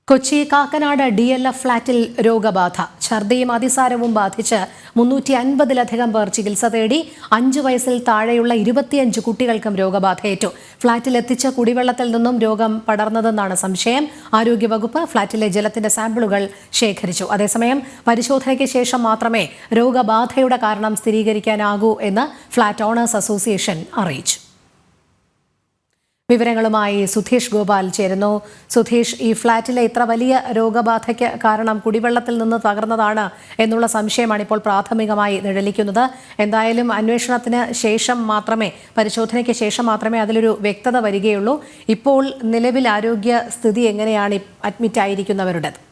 Kochi Kakkanad DLF ഫ്ളാറ്റിൽ രോഗബാധ. ഛർദിയും അതിസാരവും ബാധിച്ച് 350-ലധികം പേർ ചികിത്സ തേടി. 5 വയസ്സിൽ താഴെയുള്ള 25 കുട്ടികൾക്കും രോഗബാധയേറ്റു. ഫ്ളാറ്റിൽ എത്തിച്ച കുടിവെള്ളത്തിൽ നിന്നും രോഗം പടർന്നതെന്നാണ് സംശയം. ആരോഗ്യവകുപ്പ് ഫ്ളാറ്റിലെ ജലത്തിന്റെ സാമ്പിളുകൾ ശേഖരിച്ചു. അതേസമയം പരിശോധനയ്ക്ക് ശേഷം മാത്രമേ രോഗബാധയുടെ കാരണം സ്ഥിരീകരിക്കാനാകൂ എന്ന് ഫ്ളാറ്റ് ഓണേഴ്സ് അസോസിയേഷൻ അറിയിച്ചു. വിവരങ്ങളുമായി സുധീഷ് ഗോപാൽ ചേരുന്നു. സുധീഷ്, ഈ ഫ്ളാറ്റിലെ ഇത്ര വലിയ രോഗബാധയ്ക്ക് കാരണം കുടിവെള്ളത്തിൽ നിന്ന് തകർന്നതാണ് എന്നുള്ള സംശയമാണ് ഇപ്പോൾ പ്രാഥമികമായി നിഴലിക്കുന്നത്. എന്തായാലും അന്വേഷണത്തിന് ശേഷം മാത്രമേ, പരിശോധനയ്ക്ക് ശേഷം മാത്രമേ അതിലൊരു വ്യക്തത വരികയുള്ളൂ. ഇപ്പോൾ നിലവിൽ ആരോഗ്യ സ്ഥിതി എങ്ങനെയാണ് അഡ്മിറ്റ് ആയിരിക്കുന്നവരുടേത്?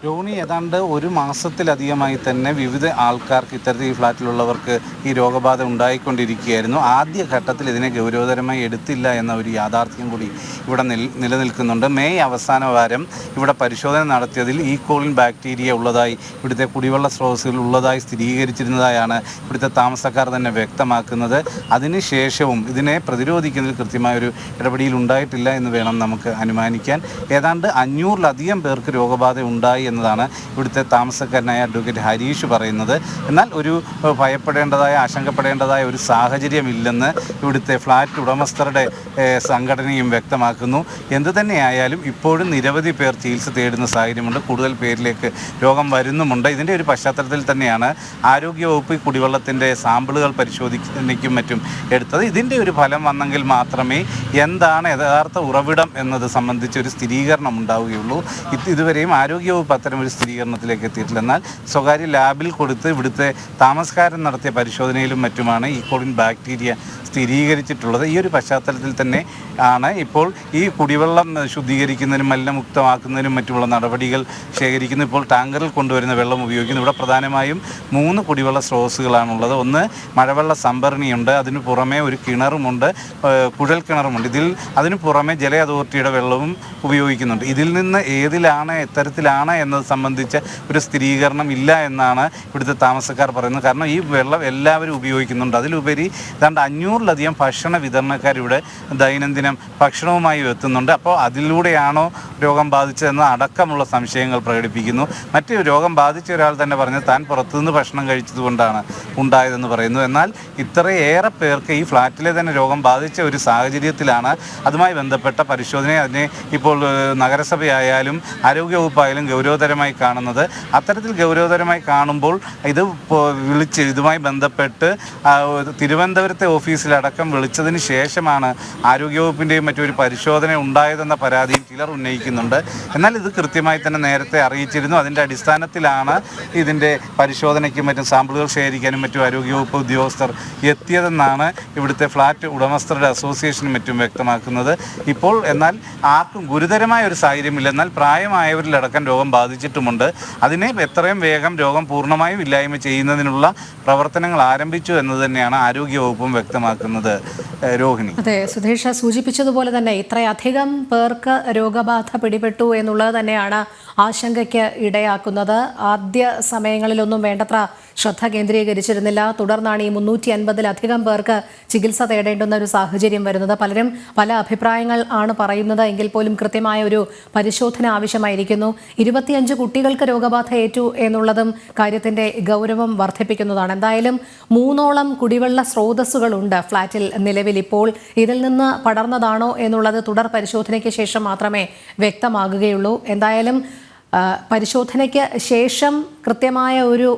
രോഹിണി, ഏതാണ്ട് ഒരു മാസത്തിലധികമായി തന്നെ വിവിധ ആൾക്കാർക്ക്, ഇത്തരത്തിൽ ഈ ഫ്ലാറ്റിലുള്ളവർക്ക് ഈ രോഗബാധ ഉണ്ടായിക്കൊണ്ടിരിക്കുകയായിരുന്നു. ആദ്യ ഘട്ടത്തിൽ ഇതിനെ ഗൗരവതരമായി എടുത്തില്ല എന്ന ഒരു യാഥാർത്ഥ്യം കൂടി ഇവിടെ നിലനിൽക്കുന്നുണ്ട്. മെയ് അവസാന വാരം ഇവിടെ പരിശോധന നടത്തിയതിൽ കോളിൻ ബാക്ടീരിയ ഉള്ളതായി, ഇവിടുത്തെ കുടിവെള്ള സ്രോതസ്സുകൾ ഉള്ളതായി സ്ഥിരീകരിച്ചിരുന്നതായാണ് ഇവിടുത്തെ താമസക്കാർ തന്നെ വ്യക്തമാക്കുന്നത്. അതിനുശേഷവും ഇതിനെ പ്രതിരോധിക്കുന്നതിൽ കൃത്യമായൊരു ഇടപെടൽ ഉണ്ടായിട്ടില്ല എന്ന് വേണം നമുക്ക് അനുമാനിക്കാൻ. ഏതാണ്ട് 500-ലധികം പേർക്ക് രോഗബാധ ഉണ്ടായി എന്നതാണ് ഇവിടുത്തെ താമസക്കാരനായ അഡ്വക്കേറ്റ് ഹരീഷ് പറയുന്നത്. എന്നാൽ ഒരു ഭയപ്പെടേണ്ടതായ, ആശങ്കപ്പെടേണ്ടതായ ഒരു സാഹചര്യമില്ലെന്ന് ഇവിടുത്തെ ഫ്ലാറ്റ് ഉടമസ്ഥരുടെ സംഘടനയും വ്യക്തമാക്കുന്നു. എന്തു തന്നെയായാലും ഇപ്പോഴും നിരവധി പേർ ചികിത്സ തേടുന്ന സാഹചര്യമുണ്ട്. കൂടുതൽ പേരിലേക്ക് രോഗം വരുന്നുമുണ്ട്. ഇതിൻ്റെ ഒരു പശ്ചാത്തലത്തിൽ തന്നെയാണ് ആരോഗ്യവകുപ്പ് കുടിവെള്ളത്തിൻ്റെ സാമ്പിളുകൾ പരിശോധിക്കുന്നതിനും മറ്റും എടുത്തത്. ഇതിൻ്റെ ഒരു ഫലം വന്നെങ്കിൽ മാത്രമേ എന്താണ് യഥാർത്ഥ ഉറവിടം എന്നത് സംബന്ധിച്ച് ഒരു സ്ഥിരീകരണം ഉണ്ടാവുകയുള്ളൂ. ഇതുവരെയും ആരോഗ്യവകുപ്പ് അത്തരമൊരു സ്ഥിരീകരണത്തിലേക്ക് എത്തിയിട്ടില്ല. എന്നാൽ സ്വകാര്യ ലാബിൽ കൊടുത്ത് ഇവിടുത്തെ താമസക്കാരൻ നടത്തിയ പരിശോധനയിലും മറ്റുമാണ് കോളിൻ ബാക്ടീരിയ സ്ഥിരീകരിച്ചിട്ടുള്ളത്. ഈ ഒരു പശ്ചാത്തലത്തിൽ തന്നെ ആണ് ഇപ്പോൾ ഈ കുടിവെള്ളം ശുദ്ധീകരിക്കുന്നതിനും മലിനമുക്തമാക്കുന്നതിനും മറ്റുമുള്ള നടപടികൾ ശേഖരിക്കുന്നു. ഇപ്പോൾ ടാങ്കറിൽ കൊണ്ടുവരുന്ന വെള്ളം ഉപയോഗിക്കുന്നു. ഇവിടെ പ്രധാനമായും 3 കുടിവെള്ള സ്രോതസ്സുകളാണുള്ളത്. ഒന്ന് മഴവെള്ള സംഭരണിയുണ്ട്, അതിനു പുറമെ ഒരു കിണറുമുണ്ട്, കുഴൽ കിണറുമുണ്ട്. അതിനു പുറമെ ജല അതോറിറ്റിയുടെ വെള്ളവും ഉപയോഗിക്കുന്നുണ്ട്. ഇതിൽ നിന്ന് ഏതിലാണ്, എത്തരത്തിലാണ് എന്നത് സംബന്ധിച്ച ഒരു സ്ഥിരീകരണം ഇല്ല എന്നാണ് ഇവിടുത്തെ താമസക്കാർ പറയുന്നത്. കാരണം ഈ വെള്ളം എല്ലാവരും ഉപയോഗിക്കുന്നുണ്ട്. അതിലുപരി ഏതാണ്ട് 500-ലധികം ഭക്ഷണ വിതരണക്കാരിവിടെ ദൈനംദിനം ഭക്ഷണവുമായി എത്തുന്നുണ്ട്. അപ്പോൾ അതിലൂടെയാണോ രോഗം ബാധിച്ചതെന്ന് അടക്കമുള്ള സംശയങ്ങൾ പ്രകടിപ്പിക്കുന്നു. മറ്റ് രോഗം ബാധിച്ച ഒരാൾ തന്നെ പറഞ്ഞത് താൻ പുറത്തുനിന്ന് ഭക്ഷണം കഴിച്ചതുകൊണ്ടാണ് ഉണ്ടായതെന്ന് പറയുന്നു. എന്നാൽ ഇത്രയേറെ പേർക്ക് ഈ ഫ്ലാറ്റിലെ തന്നെ രോഗം ബാധിച്ച ഒരു സാഹചര്യത്തിലാണ് അതുമായി ബന്ധപ്പെട്ട പരിശോധന അതിനെ ഇപ്പോൾ നഗരസഭയായാലും ആരോഗ്യവകുപ്പായാലും ഗൗരവതരമായി കാണുന്നത്. അത്തരത്തിൽ ഗൗരവതരമായി കാണുമ്പോൾ ഇത് വിളിച്ച് ഇതുമായി ബന്ധപ്പെട്ട് തിരുവനന്തപുരത്തെ ഓഫീസിലടക്കം വിളിച്ചതിന് ശേഷമാണ് ആരോഗ്യവകുപ്പിൻ്റെയും മറ്റൊരു പരിശോധന ഉണ്ടായതെന്ന പരാതിയും ചിലർ ഉന്നയിക്കുന്നുണ്ട്. എന്നാൽ ഇത് കൃത്യമായി തന്നെ നേരത്തെ അറിയിച്ചിരുന്നു. അതിൻ്റെ അടിസ്ഥാനത്തിലാണ് ഇതിൻ്റെ പരിശോധനയ്ക്കും മറ്റും സാമ്പിളുകൾ ശേഖരിക്കാനും മറ്റും ആരോഗ്യവകുപ്പ് ഉദ്യോഗസ്ഥർ എത്തിയതെന്നാണ് ഇവിടുത്തെ ഫ്ലാറ്റ് ഉടമസ്ഥരുടെ അസോസിയേഷനും മറ്റും വ്യക്തമാക്കുന്നത്. ഇപ്പോൾ എന്നാൽ ആർക്കും ഗുരുതരമായ ഒരു സാഹചര്യമില്ല. എന്നാൽ പ്രായമായവരിലടക്കം രോഗം ബാധിച്ചിട്ടുമുണ്ട്. അതിനെ എത്രയും വേഗം രോഗം പൂർണ്ണമായും ഇല്ലായ്മ ചെയ്യുന്നതിനുള്ള പ്രവർത്തനങ്ങൾ ആരംഭിച്ചു എന്ന് തന്നെയാണ് ആരോഗ്യവകുപ്പും വ്യക്തമാക്കുന്നത്. രോഹിണി, അതെ, സുധീഷ് സൂചിപ്പിച്ചതുപോലെ തന്നെ ഇത്രയധികം പേർക്ക് രോഗബാധ പിടിപെട്ടു എന്നുള്ളത് തന്നെയാണ് ആശങ്കയ്ക്ക് ഇടയാക്കുന്നത്. ആദ്യ സമയങ്ങളിലൊന്നും വേണ്ടത്ര ശ്രദ്ധ കേന്ദ്രീകരിച്ചിരുന്നില്ല. തുടർന്നാണ് ഈ 350-ലധികം പേർക്ക് ചികിത്സ തേടേണ്ടുന്ന ഒരു സാഹചര്യം വരുന്നത്. പലരും പല അഭിപ്രായങ്ങൾ ആണ് പറയുന്നത്. എങ്കിൽ പോലും കൃത്യമായ ഒരു പരിശോധന ആവശ്യമായിരിക്കുന്നു. 25 കുട്ടികൾക്ക് രോഗബാധ ഏറ്റു എന്നുള്ളതും കാര്യത്തിന്റെ ഗൗരവം വർദ്ധിപ്പിക്കുന്നതാണ്. എന്തായാലും 3ഓളം കുടിവെള്ള സ്രോതസ്സുകളുണ്ട് ഫ്ളാറ്റിൽ നിലവിൽ. ഇപ്പോൾ ഇതിൽ നിന്ന് പടർന്നതാണോ എന്നുള്ളത് തുടർ പരിശോധനയ്ക്ക് ശേഷം മാത്രമേ വ്യക്തമാകുകയുള്ളൂ. എന്തായാലും പരിശോധനയ്ക്ക് ശേഷം കൃത്യമായ ഒരു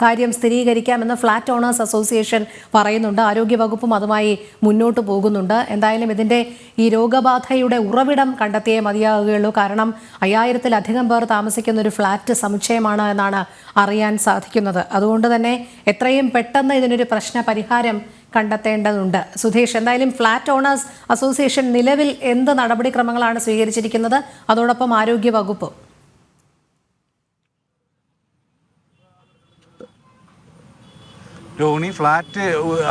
കാര്യം സ്ഥിരീകരിക്കാമെന്ന് ഫ്ലാറ്റ് ഓണേഴ്സ് അസോസിയേഷൻ പറയുന്നുണ്ട്. ആരോഗ്യവകുപ്പും അതുമായി മുന്നോട്ട് പോകുന്നുണ്ട്. എന്തായാലും ഇതിൻ്റെ ഈ രോഗബാധയുടെ ഉറവിടം കണ്ടെത്തിയേ മതിയാകുകയുള്ളൂ. കാരണം 5000-ലധികം പേർ താമസിക്കുന്ന ഒരു ഫ്ലാറ്റ് സമുച്ചയമാണ് എന്നാണ് അറിയാൻ സാധിക്കുന്നത്. അതുകൊണ്ട് തന്നെ എത്രയും പെട്ടെന്ന് ഇതിനൊരു പ്രശ്ന പരിഹാരം കണ്ടെത്തേണ്ടതുണ്ട്. സുധീഷ്, എന്തായാലും ഫ്ലാറ്റ് ഓണേഴ്സ് അസോസിയേഷൻ നിലവിൽ എന്ത് നടപടിക്രമങ്ങളാണ് സ്വീകരിച്ചിരിക്കുന്നത്? അതോടൊപ്പം ആരോഗ്യവകുപ്പ് രോഹിണി, ഫ്ലാറ്റ്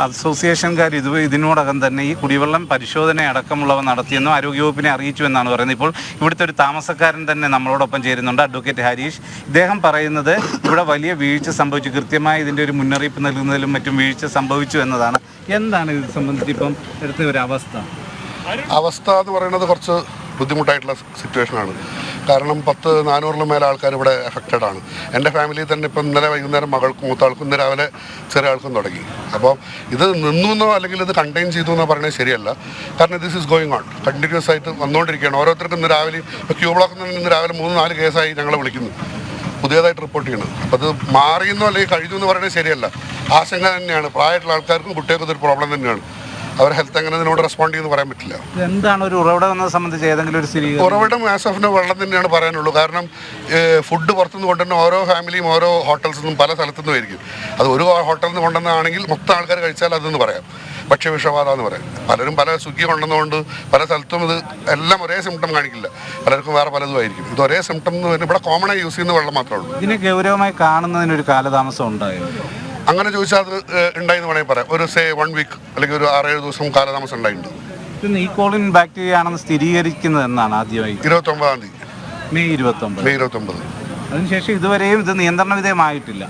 അസോസിയേഷൻകാർ ഇതിനോടകം തന്നെ ഈ കുടിവെള്ളം പരിശോധന അടക്കമുള്ളവ നടത്തിയെന്നും ആരോഗ്യവകുപ്പിനെ അറിയിച്ചു എന്നാണ് പറയുന്നത്. ഇപ്പോൾ ഇവിടുത്തെ ഒരു താമസക്കാരൻ തന്നെ നമ്മളോടൊപ്പം ചേരുന്നുണ്ട്, അഡ്വക്കേറ്റ് ഹരീഷ്. ഇദ്ദേഹം പറയുന്നത് ഇവിടെ വലിയ വീഴ്ച സംഭവിച്ചു, കൃത്യമായി ഇതിൻ്റെ ഒരു മുന്നറിയിപ്പ് നൽകുന്നതിലും മറ്റും വീഴ്ച സംഭവിച്ചു എന്നതാണ്. എന്താണ് ഇത് സംബന്ധിച്ച് ഇപ്പം എടുത്ത ഒരു അവസ്ഥ എന്ന് പറയുന്നത് കുറച്ച് ബുദ്ധിമുട്ടായിട്ടുള്ള സിറ്റുവേഷനാണ്. കാരണം 400 മേലെ ആൾക്കാർ ഇവിടെ എഫക്റ്റഡ് ആണ്. എൻ്റെ ഫാമിലിയിൽ തന്നെ ഇപ്പം ഇന്നലെ വൈകുന്നേരം മകൾക്കും മൂത്താൾക്കും ഇന്ന് രാവിലെ ചെറിയ ആൾക്കും തുടങ്ങി. അപ്പോൾ ഇത് നിന്നോ അല്ലെങ്കിൽ ഇത് കണ്ടെയ്ൻ ചെയ്തു എന്നോ പറയുന്നത് ശരിയല്ല. കാരണം this is going on, continuous ആയിട്ട് വന്നുകൊണ്ടിരിക്കുകയാണ്. ഓരോരുത്തർക്കും ഇന്ന് രാവിലെ ഇപ്പോൾ ക്യൂ ബ്ലോക്കിൽ നിന്ന് ഇന്ന് രാവിലെ 3-4 കേസായി ഞങ്ങളെ വിളിക്കുന്നു, പുതിയതായിട്ട് റിപ്പോർട്ട് ചെയ്യുന്നത്. അപ്പോൾ അത് മാറിയെന്നോ അല്ലെങ്കിൽ കഴിഞ്ഞു എന്ന് പറയുന്നത് ശരിയല്ല. ആശങ്ക തന്നെയാണ്. പ്രായമായിട്ടുള്ള ആൾക്കാർക്കും കുട്ടികൾക്കും ഇതൊരു പ്രോബ്ലം തന്നെയാണ്. അവർ ഹെൽത്ത് എങ്ങനെ ഇതിനോട് റെസ്പോണ്ട് ചെയ്യുമെന്ന് പറയാൻ പറ്റില്ല. എന്താണ് ഒരു ഉറവിടം എന്നത് സംബന്ധിച്ച് ഏതെങ്കിലും ഒരു സ്ഥിരീകരണം? ഉറവിടം ആസ് ഓഫ് നോ വെള്ളം തന്നെയാണ് പറയാനുള്ളൂ. കാരണം ഫുഡ് പുറത്തുനിന്ന് കൊണ്ടുവരുന്ന ഓരോ ഫാമിലിയും ഓരോ ഹോട്ടൽസിൽ നിന്നും പല സ്ഥലത്തുനിന്നും ആയിരിക്കും. അത് ഒരു ഹോട്ടലിൽ നിന്ന് കൊണ്ടുവന്നതാണെങ്കിൽ മൊത്തം ആൾക്കാർ കഴിച്ചാൽ അതെന്ന് പറയാം, ഭക്ഷ്യവിഷബാധ എന്ന് പറയാം. പലരും പല സ്വിഗ്ഗി കൊണ്ടുവന്നുകൊണ്ട് പല സ്ഥലത്തും ഇത് എല്ലാം ഒരേ സിംറ്റം കാണിക്കില്ല, പലർക്കും വേറെ പലതും ആയിരിക്കും. ഇത് ഒരേ സിംറ്റം എന്ന് പറഞ്ഞാൽ ഇവിടെ കോമണായി യൂസ് ചെയ്യുന്ന വെള്ളം മാത്രമേ ഉള്ളൂ. ഇതിനെ ഗൗരവമായി കാണുന്നതിനൊരു കാലതാമസം ഉണ്ടായോ? അങ്ങനെ ചോദിച്ചാൽ അത് ഉണ്ടായെന്ന് വേണമെങ്കിൽ പറയാം. ഒരു 1 വീക്ക് അല്ലെങ്കിൽ ഒരു 6-7 ദിവസം കാലതാമസം ഉണ്ടായിട്ടുണ്ട്. ഇത് ഈക്കോളിൻ ബാക്ടീരിയ ആണെന്ന് സ്ഥിരീകരിക്കുന്നത് എന്നാണ് ആദ്യമായി 29-ാം തീയതി, മെയ് 29. അതിനുശേഷം ഇതുവരെയും ഇത് നിയന്ത്രണ വിധേയമായിട്ടില്ല.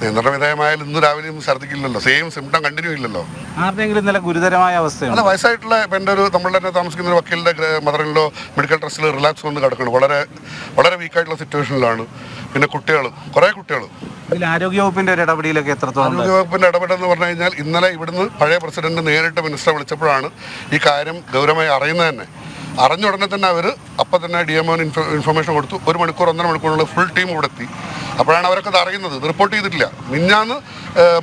നിയന്ത്രണ വിധേയമായാലും ഇന്ന് രാവിലെയും ഛർദ്ദിക്കില്ലല്ലോ, സെയിം സിംറ്റം കണ്ടിന്യൂ ഇല്ലല്ലോ. ആരുടെയെങ്കിലും ഇന്നലെ ഗുരുതരമായ അവസ്ഥയാണ്? അല്ല, വയസ്സായിട്ടുള്ള ഇപ്പം എൻ്റെ ഒരു നമ്മൾ തന്നെ താമസിക്കുന്ന ഒരു വക്കീലിൻ്റെ മദറിലോ മെഡിക്കൽ ട്രസ്റ്റിൽ റിലാക്സ് വന്ന് കിടക്കണം. വളരെ വളരെ വീക്കായിട്ടുള്ള സിറ്റുവേഷനിലാണ്. പിന്നെ കുറേ കുട്ടികൾ ഇതിൽ ആരോഗ്യവകുപ്പിൻ്റെ ഒരു ഇടപെടലൊക്കെ എത്രത്തോളം? ആരോഗ്യവകുപ്പിൻ്റെ ഇടപെടലെന്ന് പറഞ്ഞു കഴിഞ്ഞാൽ ഇന്നലെ ഇവിടുന്ന് പഴയ പ്രസിഡന്റ് നേരിട്ട് മിനിസ്റ്ററെ വിളിച്ചപ്പോഴാണ് ഈ കാര്യം ഗൗരവമായി അറിയുന്നത് തന്നെ. അറിഞ്ഞ ഉടനെ തന്നെ അവർ അപ്പം തന്നെ DMOന് ഇൻഫർമേഷൻ കൊടുത്തു. 1 മണിക്കൂർ 1.5 മണിക്കൂറിനുള്ള ഫുൾ ടീം ഇവിടെ എത്തി. അപ്പോഴാണ് അവരൊക്കെ അത് അറിയുന്നത്. ഇത് റിപ്പോർട്ട് ചെയ്തിട്ടില്ല. മിഞ്ഞാന്ന്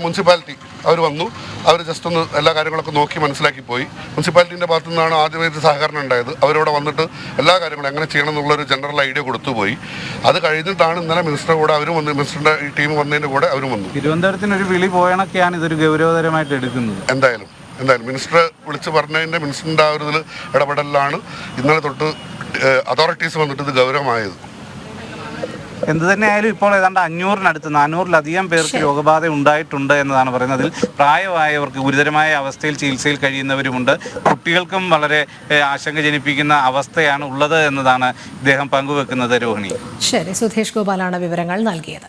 മുനിസിപ്പാലിറ്റി അവർ വന്നു. അവർ ജസ്റ്റ് ഒന്ന് എല്ലാ കാര്യങ്ങളൊക്കെ നോക്കി മനസ്സിലാക്കി പോയി. മുനിസിപ്പാലിറ്റീൻ്റെ ഭാഗത്തു നിന്നാണ് ആദ്യമായിട്ട് സഹകരണം ഉണ്ടായത്. അവരിവിടെ വന്നിട്ട് എല്ലാ കാര്യങ്ങളും എങ്ങനെ ചെയ്യണം എന്നുള്ളൊരു ജനറൽ ഐഡിയ കൊടുത്തു പോയി. അത് കഴിഞ്ഞിട്ടാണ് ഇന്നലെ മിനിസ്റ്ററുടെ കൂടെ അവരും വന്ന്, മിനിസ്റ്ററിൻ്റെ ഈ ടീം വന്നതിൻ്റെ കൂടെ അവരും വന്നു. തിരുവനന്തപുരത്തിനൊരു വിളി പോയണൊക്കെയാണ് ഇതൊരു ഗൗരവതരമായിട്ട് എടുക്കുന്നത്. എന്തായാലും മിനിസ്റ്റർ വിളിച്ച് പറഞ്ഞതിൻ്റെ മിനിസ്റ്ററിൻ്റെ ആ ഒരു ഇതിൽ ഇടപെടലിലാണ് ഇന്നലെ തൊട്ട് അതോറിറ്റീസ് വന്നിട്ട് ഇത് ഗൗരവമായത്. എന്ത് തന്നെയായാലും ഇപ്പോൾ ഏതാണ്ട് 500-നടുത്ത് 400-ലധികം പേർക്ക് രോഗബാധ ഉണ്ടായിട്ടുണ്ട് എന്നതാണ് പറയുന്നത്. അതിൽ പ്രായമായവർക്ക് ഗുരുതരമായ അവസ്ഥയിൽ ചികിത്സയിൽ കഴിയുന്നവരുമുണ്ട്. കുട്ടികൾക്കും വളരെ ആശങ്ക ജനിപ്പിക്കുന്ന അവസ്ഥയാണ് ഉള്ളത് എന്നതാണ് ഇദ്ദേഹം പങ്കുവെക്കുന്നത്. രോഹിണി, ശരി, സുധേഷ് ഗോപാലാണ് വിവരങ്ങൾ നൽകിയത്.